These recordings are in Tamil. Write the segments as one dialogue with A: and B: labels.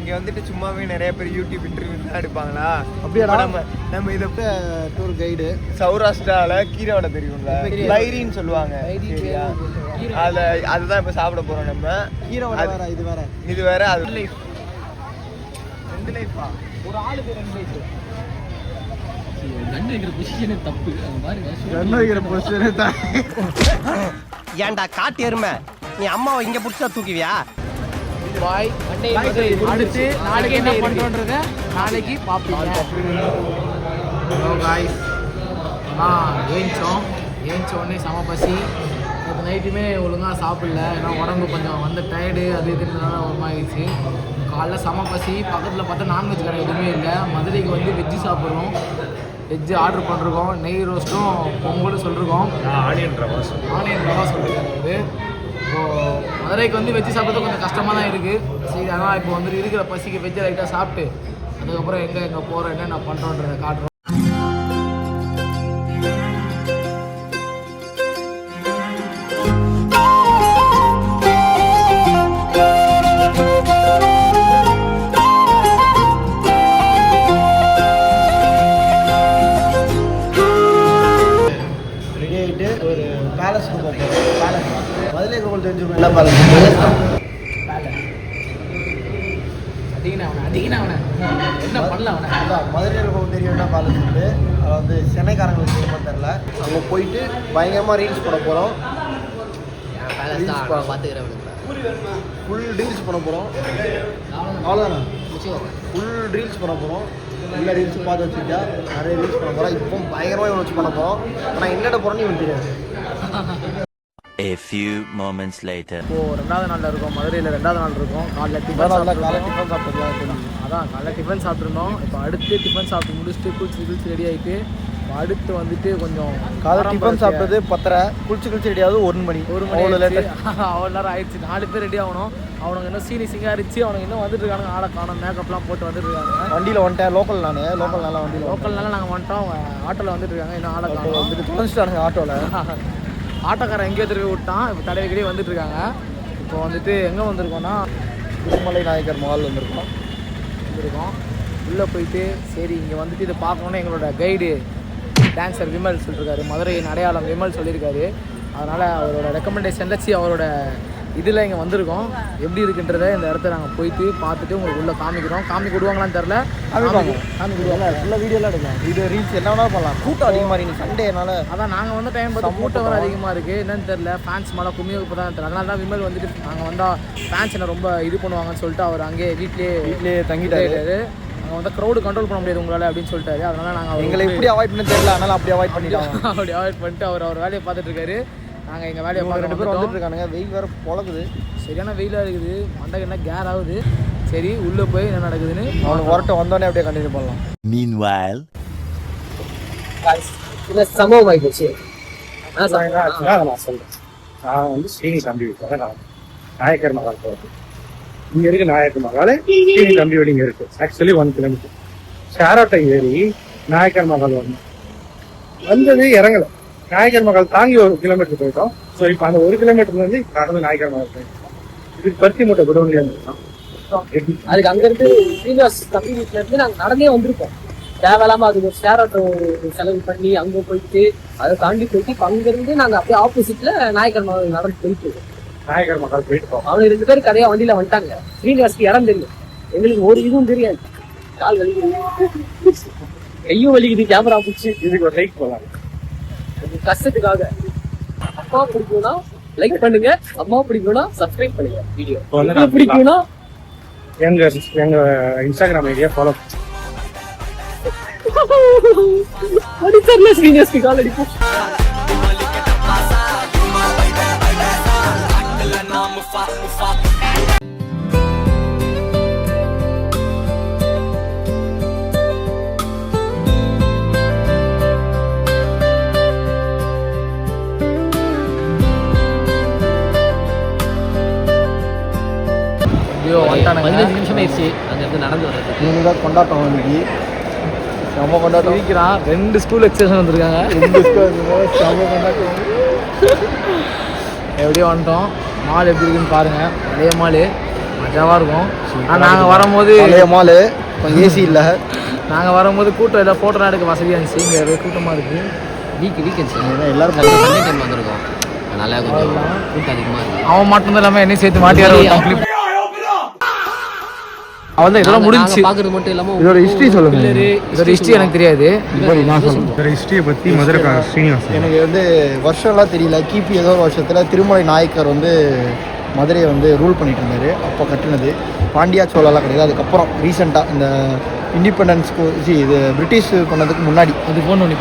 A: இங்கே வந்துட்டு சும்மாவே நிறைய பேர் யூடியூப் இன்டர்வியூலாம் எடுப்பாங்களா?
B: அப்படியே
A: நம்ம இதை
B: டூர் கைடு
A: சௌராஷ்டிராவில் கீரைவடை தெரியும்ல, லைரின்னு சொல்லுவாங்க. சரியா, அதுதான் இப்போ சாப்பிட போகிறோம் நம்ம.
B: கீரை வேற,
A: இது வேற. அது 2 லைஃபா?
C: ஒரு ஆளுக்கு 2 லைஃப். கண்ணு வைக்கிற பொசிஷனே தப்பு. அது மாதிரி
B: கண்ணு வைக்கிற பொசிஷனே தான்.
D: ஏன்டா காட்டு எருமை, நீ அம்மாவை இங்க புடிச்சா தூக்குவியா?
C: பாய். அடுத்து நாளைக்கு என்ன பண்றோன்றத நாளைக்கு பாப்பீங்க. ஹலோ காய்ஸ், ஏஞ்சோடனே செம பசி. இப்போ நைட்டுமே ஒழுங்காக சாப்பிடல, ஏன்னா உடம்பு கொஞ்சம் வந்து டயர்டு அது இதுன்றதுனால ஒரு மாதிரிச்சு. காலைல செம பசி. பக்கத்தில் பார்த்தா நான்வெஜ் கடை எதுவுமே இல்லை. மதுரைக்கு வந்து வெஜ்ஜு சாப்பிட்றோம். வெஜ்ஜு ஆர்டர் பண்ணுறோம். நெய் ரோஸ்ட்டும் பொங்கலும் சொல்லிருக்கோம். ஆனியன் ரவா சொல்லியிருக்காரு. இப்போது மதுரைக்கு வந்து வெஜ்ஜு சாப்பிட்றது கொஞ்சம் கஷ்டமாக தான் இருக்குது. சரி, அதான் இப்போ வந்துட்டு இருக்கிற பசிக்கு வெஜ்ஜை லைட்டாக சாப்பிட்டு அதுக்கப்புறம் எங்கே போகிறோம், என்ன நான் பண்ணுறோன்றதை காட்டுறோம்.
B: ஒரு பேலஸ்க்கு போகிறோம். பேலஸ் மதுரை கோவில் தெரிஞ்சுக்கணும். என்ன பேலஸ்?
C: என்ன பண்ணல அவனை.
B: அதான் மதுரை கோவில் தெரியும். என்ன பேலஸ் உண்டு, அது வந்து சென்னைக்காரங்களுக்கு தெரியுமா தெரில. அங்கே போயிட்டு பயங்கரமாக ரீல்ஸ் பண்ண போகிறோம். ஃபுல் ரீல்ஸ் பண்ண போகிறோம். அவ்வளோதானே, ஃபுல் ரீல்ஸ் பண்ண போகிறோம். எல்லா ரீல்ஸும் பார்த்து வச்சுக்கிட்டா நிறைய ரீல்ஸ் பண்ண போகிறோம். இப்போ பயங்கரமாக இவன் வச்சு பண்ண போகிறோம். ஆனால் என்னென்ன போகிறோன்னு இவன் தெரியாது.
D: A few moments later.
C: இப்போது 2வது நாளில் இருக்கோம். மதுரையில் 2வது நாள் இருக்கோம். காலைல டிஃபன் சாப்பிட்ருந்தோம். அதான் காலைல டிஃபன் சாப்பிட்ருந்தோம். இப்போ அடுத்து டிஃபன் சாப்பிட்டு முடிச்சுட்டு குளிச்சு ரெடி ஆகிட்டு அடுத்து வந்துட்டு கொஞ்சம்
B: காலைல டிஃபன் சாப்பிட்டது 10:30, குளிச்சு ரெடியாவது 1 மணி.
C: அவ்வளோ நேரம் ஆயிடுச்சு. 4 பேர் ரெடி ஆகணும். அவனுங்க இன்னும் சீனி சிங்காரிச்சு அவனுங்க இன்னும் வந்துட்டு இருக்கானுங்க. ஆளை காணும், மேக்கப்லாம் போட்டு வந்துட்டு இருக்காங்க.
B: வண்டியில் வந்துட்டேன். லோக்கல்னால
C: லோக்கல்னால நாங்கள் வந்துட்டோம். ஆட்டோவில் வந்துட்டு இருக்காங்க. இன்னும் ஆளை காணும்.
B: வந்துட்டு தொலைச்சிட்டானுங்க ஆட்டோவில்.
C: ஆட்டோக்காரன் எங்கேயோ திரும்பி விட்டான். இப்போ தடவைக்கிட்டே வந்துட்டு இருக்காங்க. இப்போ வந்துட்டு எங்கே வந்திருக்கோன்னா
B: திருமலை நாயக்கர் மஹால் வந்திருக்கோம்.
C: உள்ளே போயிட்டு சரி இங்கே வந்துட்டு இதை பார்க்கணுன்னு எங்களோட கைடு டான்ஸர் விமல் சொல்லியிருக்காரு. மதுரையின் அடையாளம் விமல் சொல்லியிருக்காரு. அதனால் அவரோட ரெக்கமெண்டேஷனில் அவரோட இதில் இங்கே வந்திருக்கோம். எப்படி இருக்குன்றதை இந்த இடத்த நாங்கள் போயிட்டு பார்த்துட்டு உங்களுக்கு உள்ளே காமிக்கிறோம். காமிக்க விடுவாங்களான்னு தெரில.
B: காமிக்கிடுவாங்க. ஃபுல்லாக வீடியோலாம் எடுக்கலாம். வீடியோ ரீல்ஸ் என்ன வேணாலும் பண்ணலாம். கூட்டம் அதிகமாக இருக்குது சண்டேனால.
C: அதான் நாங்கள் வந்து டைம் பார்த்து கூட்டம் வர அதிகமாக இருக்குது. என்னன்னு தெரில. ஃபேன்ஸ் மேலே கும்மியாக இப்போ தான் தெரியல. அதனால தான் விமல் வந்துட்டு நாங்கள் வந்தால் ஃபேன்ஸ் என்ன ரொம்ப இது பண்ணுவாங்கன்னு சொல்லிட்டு அவர் அங்கேயே வீட்லேயே தங்கிட்டாரு. அங்கே வந்து க்ரௌடு கண்ட்ரோல் பண்ண முடியாது உங்களால் அப்படின்னு சொல்லிட்டாரு. அதனால நாங்கள்
B: எங்களை எப்படி அவாய்ட் பண்ண தெரியல. அதனால் அப்படி அவாய்ட் பண்ணிட்டோம்.
C: அப்படி அவாய்ட் பண்ணிட்டு அவர் வேலையை பார்த்துட்டு இருக்காரு. நாங்கள் எங்கள் வேலையை
B: 2 பேர் வந்துட்டு இருக்கானுங்க. வெயில் வேறு பொழக்குது.
C: சரியான வெயிலாக இருக்குது. மண்டை என்ன கேர் ஆகுது. சரி உள்ளே போய் என்ன நடக்குதுன்னு
B: அவனுக்கு வரட்ட வந்தோடனே அப்படியே கண்டினியூ பண்ணலாம்.
D: Meanwhile,
C: சம்பவம் ஆகிடுச்சு.
E: நான் சொல்கிறேன். நான் வந்து ஸ்ரீனி தம்பி வீட்டில் நான் நாயக்கர் மகால் போகிறது. இங்கே இருக்குது நாயக்கர் மகால். ஸ்ரீனி தம்பி வீடு இங்கே இருக்குது. Actually 1 kilometre. ஷேர் ஆட்டோ ஏறி நாயக்கர் மகால் வரணும். வந்தது இறங்கலை. நாயக்கர் மகால் தாங்கி 1 கிலோமீட்டர் போயிட்டோம். ஸோ இப்போ அந்த 1 கிலோமீட்டர்லேருந்து நடந்து நாயக்கர் மகால் போயிட்டோம். இதுக்கு பருத்தி மூட்டை குடோன்லேயே இருந்துருக்கோம்.
F: அதுக்கு அங்கேருந்து ஸ்ரீனிவாஸ் தம்பி வீட்டில் இருந்து நாங்கள் நடந்தே வந்திருக்கோம். தேவையில்லாமல் அது ஒரு ஷேர் ஆட்டோ செலவு பண்ணி அங்கே போயிட்டு அதை தாண்டி போயிட்டு இப்போ அங்கேருந்து நாங்கள் அப்படியே ஆப்போசிட்டில் நாயக்கர் மகால் நடந்து போயிட்டு
E: நாயக்கர் மகால் போயிட்டு
F: அவங்க 2 பேரும் கதையாக வண்டியில் வந்துட்டாங்க. ஸ்ரீனிவாஸ்க்கு இடம் தெரியும், எங்களுக்கு ஒரு இதுவும் தெரியாது. கால் வலிக்குது, கையும் வலிக்குது, கேமரா பிடிச்சி.
E: இதுக்கு ஒரு லைக் போகலாம்.
F: கஷ்டத்துக்காக அப்பா பிடிக்கும்னா லைக் பண்ணுங்க, அம்மா பிடிக்கும்னா சப்ஸ்கிரைப் பண்ணுங்க. வீடியோ பிடிக்கும்னா
E: எங்க இன்ஸ்டாகிராம் ஐடியா ஃபாலோ
F: அடிச்சர்ல சீனியர்ஸ்க்கு கால் அடிப்போம்.
C: ஐயோ 15 நிமிஷம் ஆயிடுச்சு
F: அங்கேருந்து நடந்து வர்றது.
B: இவங்க தான் கொண்டாட்டம் இன்னைக்கு. செம்ம கொண்டாட்டம்.
C: இருக்கிறான். 2 ஸ்கூல் எக்ஸ்டென்ஷன் வந்திருக்காங்க.
B: 2 ஸ்கூல் செம்ம கொண்டாட்டம்.
C: எப்படியோ வந்துட்டோம். மால் எப்படி இருக்குன்னு பாருங்கள். பழைய மால் மஜாவாக இருக்கும். ஆனால் நாங்கள் வரும்போது
B: பழைய மாலு கொஞ்சம் ஏசி இல்லை.
C: நாங்கள் வரும்போது கூட்டம் ஏதாவது ஃபோட்டோலாம் எடுக்க வசதியாக இருந்துச்சு. இங்கே கூட்டமாக இருக்குது.
F: வீக்கெண்ட்ஸ்
B: எல்லாரும்
F: சண்டே டைம் வந்திருக்கோம், அதனால கொஞ்சம் கூட்டம் அதிகமாக இருக்கும்.
C: அவன் மட்டும்தான் இல்லாமல் என்னையும் சேர்த்து மாட்டியாரு. அவன் தான் இதெல்லாம் முடிஞ்சு
F: பார்க்கறது மட்டும் இல்லாமல்
B: இதோட ஹிஸ்ட்ரி சொல்லுங்க.
C: இதோட ஹிஸ்ட்ரி எனக்கு தெரியாது.
E: ஹிஸ்டரியை பற்றி மதுரை ஸ்ரீனிவாசன்
B: எனக்கு வந்து வருஷம்லாம் தெரியல. கிபி ஏதோ ஒரு வருஷத்தில் திருமலை நாயக்கர் வந்து மதுரையை வந்து ரூல் பண்ணிட்டு இருந்தார். அப்போ கட்டினது பாண்டியா சோழலாம் கிடையாது. அதுக்கப்புறம் ரீசெண்டாக இந்த இண்டிபெண்டன்ஸ்க்கு இது பிரிட்டிஷ் பண்ணதுக்கு முன்னாடி
C: அது ஃபோன் பண்ணி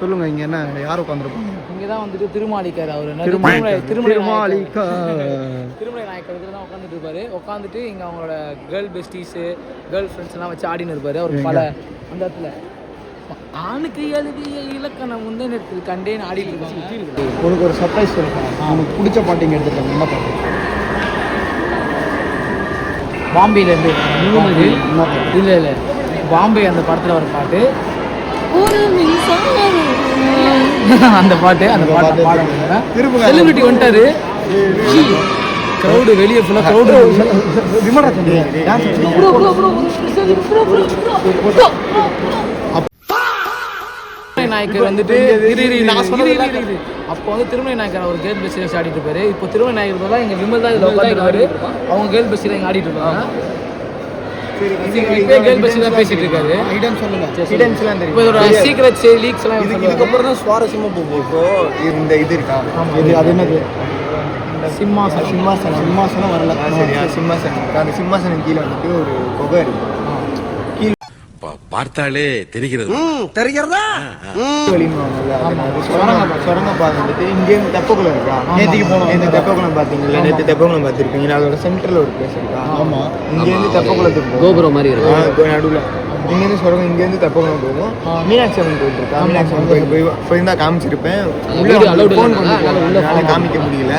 B: சொல்லுங்க. இங்கே என்ன யார் உட்காந்துருப்பாங்க?
C: இங்கே தான் வந்துட்டு திருமாலிக்கார். அவர் என்ன
B: திருமலை
C: திருமலை நாயக்கர் தான் உட்காந்துட்டு இருப்பாரு. உட்காந்துட்டு இங்கே அவங்களோட கேர்ள் பெஸ்டீஸு கேர்ள் ஃப்ரெண்ட்ஸ் எல்லாம் வச்சு ஆடின்னு இருப்பாரு. அவருக்கு பல அந்த இடத்துல ஆணுக்கு எழுதிய இலக்கணம் வந்து எனக்கு கண்டேன்னு ஆடிட்டு இருக்காங்க.
B: உனக்கு ஒரு சர்ப்ரைஸ் இருக்கும். உனக்கு பிடிச்ச பாட்டு இங்கே எடுத்துருக்காங்க. என்ன பாட்டு?
C: பாம்பேலேருந்து இல்லை இல்லை பாம்பே அந்த படத்தில் ஒரு பாட்டு அந்த பாட்டு செலிபிரிட்டி வந்துட்டாரு. க்ரௌடு வெளியே ஃபுல்லாக க்ரௌடு. நாயக்கர் வந்துட்டு அப்போ வந்து திருமலை நாயக்கர் அவர் கேர்ள் பெஸ்டில் வச்சு ஆடிட்டு இருப்பாரு. இப்போ திருமலை நாயக்கர் தான் எங்கள் விமல் தான் இதில் உட்காந்துருக்காரு. அவங்க கேர்ள் பெஸ்டில் எங்கே ஆடிட்டு இருக்காங்க. கேர்ள் பெஸ்டில் தான் பேசிட்டு இருக்காரு. இப்போ இதோட சீக்ரெட்ஸ் லீக்ஸ் எல்லாம்
B: இதுக்கப்புறம் தான் சுவாரஸ்யமாக போகும். இப்போ இந்த இது இருக்கா, இது அது என்னது?
C: சிம்மாசனம்.
B: சிம்மாசனம். சிம்மாசனம் வரல.
A: சரியா, சிம்மாசனம். அந்த சிம்மாசனம் கீழே வந்துட்டு ஒரு குகை இருக்கு.
G: பார்த்தாலே தெரிகிறது.
D: தெரிகிறதா?
A: சுரங்கப்பாதை வந்துட்டு இங்கேருந்து தெப்பக்குளம் இருக்கா? நேற்றுக்கு போனோம். நேற்று தெப்பக்குளம் பார்த்தீங்களா? நேற்று தெப்பக்குளம் பார்த்துருப்பீங்களா? அதோட சென்டரில் ஒரு பிளேஸ் இருக்கா?
B: ஆமாம்.
A: இங்கேருந்து தெப்பக்குளத்துக்கு
F: கோபுரம் மாதிரி இருக்கும்
A: நடுவில். இங்கேருந்து சுரங்கம், இங்கேருந்து தெப்பக்குளம் போகும். மீனாட்சி அம்மன் கோயில் இருக்கா? மீனாட்சி அம்மன் கோயில் போயிருந்தா காமிச்சிருப்பேன். உள்ள காமிக்க முடியல.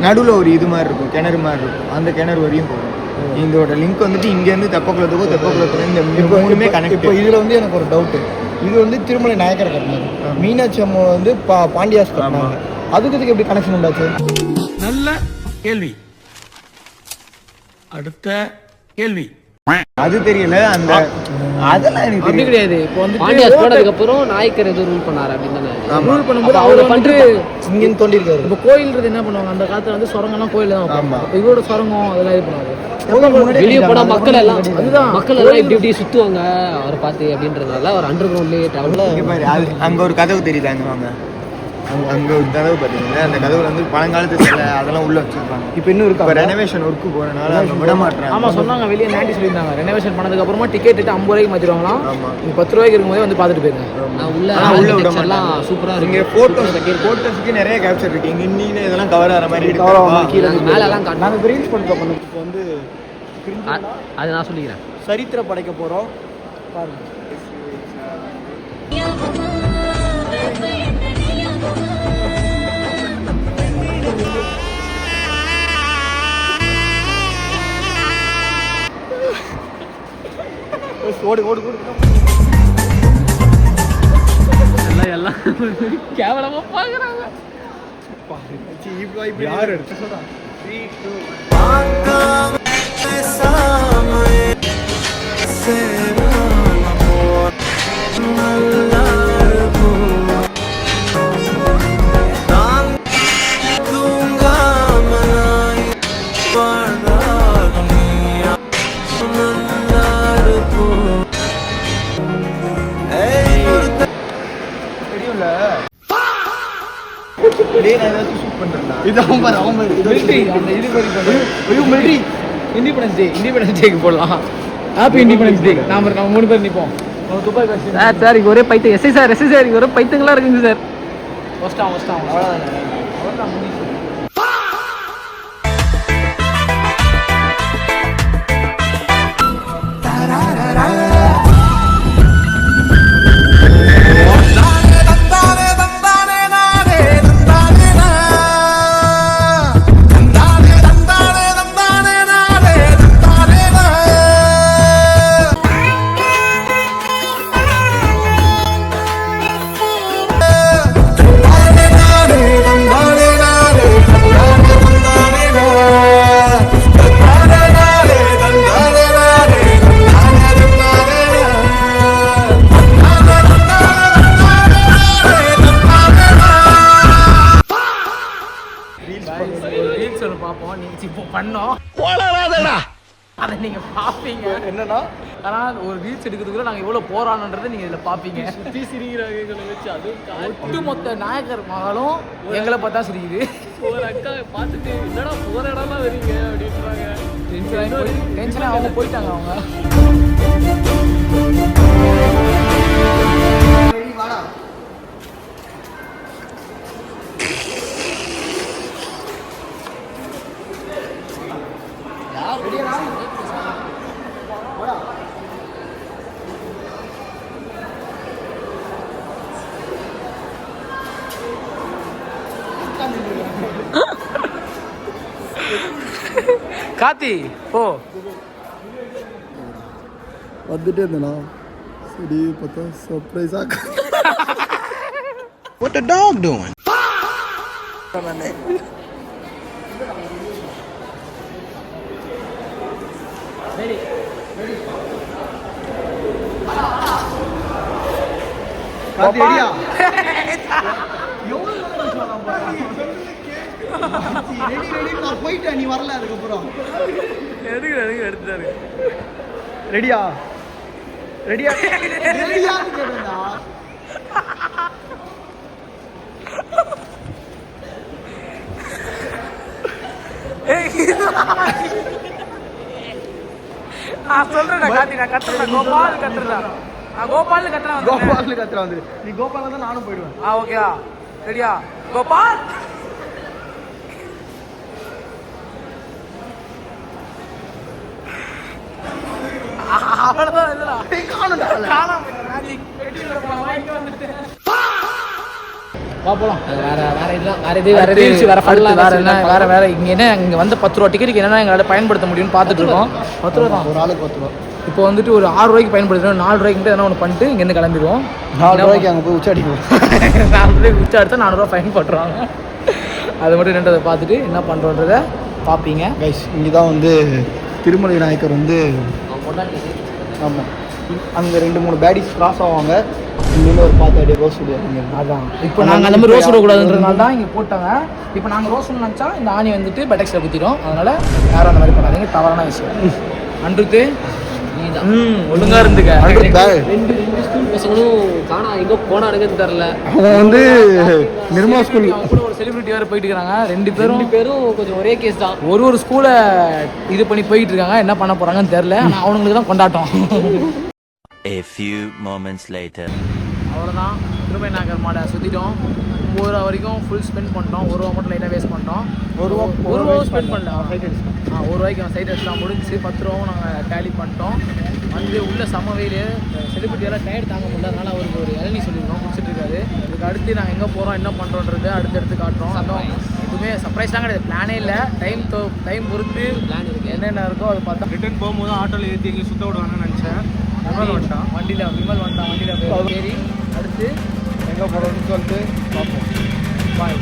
A: நடுவில் ஒரு இது மாதிரி இருக்கும், கிணறு மாதிரி இருக்கும். அந்த கிணறு வரையும் போகும். இதோட லிங்க் வந்துட்டு இங்கேருந்து தெப்பக்குளத்துக்கும் தெப்பக்குளத்துக்கும் இந்த மூணுமே கனெக்ட்.
B: இப்போ இதில் வந்து எனக்கு ஒரு டவுட்டு. இது வந்து திருமலை நாயக்கர் கட்டினாரு. மீனாட்சி அம்மா வந்து பாண்டியாஸ் கட்டினாங்க. அதுக்கு எப்படி கனெக்ஷன் உண்டாச்சு?
G: நல்ல கேள்வி. அடுத்த கேள்வி.
A: அது தெரியல. அந்த அதெல்லாம் எனக்கு
C: அப்படி கிடையாது. இப்போ வந்து
F: பாண்டியாஸ் போனதுக்கு அப்புறம் நாயக்கர் எதுவும் ரூல் பண்ணாரு அப்படின்னு தானே
C: ரூல் பண்ணும்போது
F: அவரை பண்ணிட்டு
B: இங்கேன்னு தோண்டிருக்காரு.
C: இப்போ கோயில்ன்றது என்ன பண்ணுவாங்க அந்த காலத்துல வந்து சுரங்கம்லாம் கோயில் தான்.
A: ஆமா.
C: இவரோட சுரங்கம் அதெல்லாம் இது பண்ணுவாங்க.
F: வெளியே போனா மக்கள் எல்லாம் இப்படி இப்படி சுத்துவாங்க அவரை பார்த்து அப்படின்றதுனால அவர் அண்டர் கிரவுண்ட்லயே டிராவல்.
A: அங்க ஒரு கதவு தெரியுதாங்க. வாங்க, அங்க ஒரு கதவு பார்த்தீங்கன்னா அந்த கதவுல வந்து பழங்காலத்து சிலை அதெல்லாம் உள்ள வச்சிருப்பாங்க.
B: இப்போ இன்னும் இருக்கா?
A: இப்போ ரெனோவேஷன் ஒர்க்கு போறதுனால அங்க விட மாட்டாங்க.
C: ஆமா சொன்னாங்க. வெளியே 90 சொல்லியிருந்தாங்க. ரெனோவேஷன் பண்ணதுக்கு அப்புறமா டிக்கெட் 50 ரூபாய்க்கு மாத்திடுவாங்களாம்.
A: ஆமா.
C: நீங்க 10 ரூபாய்க்கு இருக்கும்போதே வந்து பார்த்துட்டு போயிருங்க.
A: உள்ள விட
F: எல்லாம் சூப்பரா இருக்கு.
A: இங்க போட்டோஸ்க்கு நிறைய கேப்சர் இருக்கு. இங்க இன்னும் இதெல்லாம் கவர் ஆகிற மாதிரி
F: மேல எல்லாம்
B: நாங்கள் ரீல்ஸ் பண்ணுறோம். இப்போ வந்து
F: அது நான் சொல்லிக்கிறேன்.
B: சரித்திர படைக்க போகிறோம். பாருங்க. ஓடு ஓடு ஓடு.
F: எல்லாம் கேவலமா பாக்குறாங்க.
B: யார்
C: இண்டிபெண்டன்ஸ் டேக்கு போடலாம். Happy independence day. நாம 3 பேர் நிப்போம்.
F: சார் இங்க ஒரே பைத்தியம். எஸ்ஐ சார் இங்க ஒரே பைத்தியங்களா இருக்குங்க சார்.
C: ஃபர்ஸ்ட் அவ்வளவுதான். ஒன்று பார்ப்போம். நீங்கள் இப்போ பண்ணோம் அதை நீங்கள் பார்ப்பீங்க.
B: என்னன்னா
C: ஆனால் ஒரு ரீல்ஸ் எடுக்கிறதுக்குள்ள நாங்கள் எவ்வளோ போராடணுன்றதை நீங்கள் இதில் பார்ப்பீங்க. சுற்றி சிரிக்கிறாங்க வச்சு அதுவும் ஒட்டுமொத்த நாயக்கர் மகளும் எங்களை பார்த்தா சிரிக்குது. ஒரு அக்கா பார்த்துட்டு என்னடா போகிற இடம்லாம் வரீங்க அப்படின்றாங்க. டென்ஷனாக அவங்க போயிட்டாங்க. அவங்க காத்தி ஓ
B: வந்துட்டே இருந்தேண்ணா. சரி பார்த்தா சர்ப்ரைஸாக
G: What the dog doing?
B: ரெடியா ரெடி நான் போயிட்டேன், நீ வரல. அதுக்கப்புறம்
C: எடுத்துட்டாரு.
B: ரெடியா ரெடியா ரெடியான்னு கேட்டேன்டா.
C: நான் சொல்றேன் காத்தி, நான் கத்துறேன். கோபால் கத்துறேன். நான் கோபால் கத்துறேன்.
B: கோபால் கத்துற வந்துரு. நீ கோபால தான் நானும் போயிடுவேன்.
C: ஓகேயா? ரெடியா? கோபால் அவ்வளவுதான். இல்லடா காணாம போலாம். வேற இங்க என்ன, இங்க வந்து 10 ரூபா டிக்கெட்டுக்கு என்னென்ன எங்களால் பயன்படுத்த முடியும்னு பார்த்துட்டு இருக்கோம். 10 ரூபா தான்
B: ஒரு ஆளுக்கு 10 ரூபா.
C: இப்போ வந்துட்டு ஒரு 6 ரூபாய்க்கு பயன்படுத்துறோம். 4 ரூபாய்க்கு என்ன ஒன்று பண்ணிட்டு இங்கேருந்து கிளம்பிடுவோம்.
B: 4 ரூபாய்க்கு அங்கே போய் உச்சி அடிக்கும்.
C: 4 ரூபாய்க்கு உச்சா எடுத்தால் 4 ரூபா ஃபைன் போட்டுருவாங்க. அது மட்டும் என்னன்றதை பார்த்துட்டு என்ன பண்ணுறோன்றதை பார்ப்பீங்க.
B: கைஸ் இங்கே தான் வந்து திருமலை நாயக்கர் வந்து ஆமாம் அங்கே 2-3 பேடிஸ் கிராஸ் ஆவாங்க. இங்கேருந்து ஒரு பார்த்து அப்படியே ரோஸ் விடுவாங்க.
C: அதான் இப்போ நாங்கள் அந்த மாதிரி ரோஸ் விடக்கூடாதுன்றதுனால தான் இங்கே போட்டாங்க. இப்போ நாங்கள் ரோஸ் நினச்சா இந்த ஆணி வந்துட்டு பெட்டெக்ஸில் குத்திடும். அதனால் யாரும் அந்த மாதிரி பண்ணாதீங்க, தவறான விஷயம். அன்றுத்து ஒழுங்கா இருந்துக்க.
F: ரெண்டு ஸ்கூல் பசங்களும் காணா எங்கே போனானுங்கன்னு தெரில.
B: அவன் வந்து நிர்மா ஸ்கூல்
C: கூட ஒரு செலிபிரிட்டி வேறு போயிட்டு இருக்காங்க. 2
F: பேரும் கொஞ்சம் ஒரே கேஸ் தான்.
C: ஒரு ஸ்கூலை இது பண்ணி போயிட்டு இருக்காங்க. என்ன பண்ண போறாங்கன்னு தெரில. ஆனால் அவங்களுக்கு தான் கொண்டாட்டம்.
H: A few moments later.
C: அவ்வளோதான். திருமலை நாயக்கர் மாடை சுற்றிட்டோம். 9 ரூபா வரைக்கும் ஃபுல் ஸ்பெண்ட் பண்ணிட்டோம். 1 ரூபா மட்டும் லைட்டாக வேஸ்ட் பண்ணிட்டோம். 1 ரூபா ஸ்பெண்ட் பண்ணல. 1 ரூபாய்க்கு சைட் அடிச்சுலாம் முடிஞ்சு 10 ரூபாவும் நாங்கள் டேலி பண்ணிட்டோம். வந்து உள்ள செம்ம வெயில். செலிபிரிட்டியெல்லாம் டயர்ட் தாங்க முடியல. அதனால் அவருக்கு ஒரு இளநீ சொல்லியிருக்கோம், குடிச்சிட்டு இருக்காரு. இதுக்கு அடுத்து நாங்கள் எங்கே போகிறோம், என்ன பண்ணுறோன்றது அடுத்தடுத்து காட்டுறோம். எதுவுமே சர்ப்ரைஸ்லாம் கிடையாது, பிளானே இல்லை. டைம் பொறுத்து பிளான் இருக்குது. என்னென்ன இருக்கோ அதை பார்த்தா
E: ரிட்டர்ன் போகும்போது ஆட்டோவில் ஏற்றி எங்கே சுத்த விடுவாங்கன்னு நினச்சேன்.
C: விமல் வந்துட்டான் வண்டியில் போய் ஏறி அடுத்து
B: எங்கே போகிறோம்னு சொல்லிட்டு பார்ப்போம்.
C: பாய்.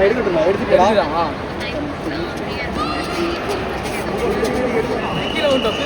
B: எடுத்துக்கலாம்.
C: கீழே விட்டோம்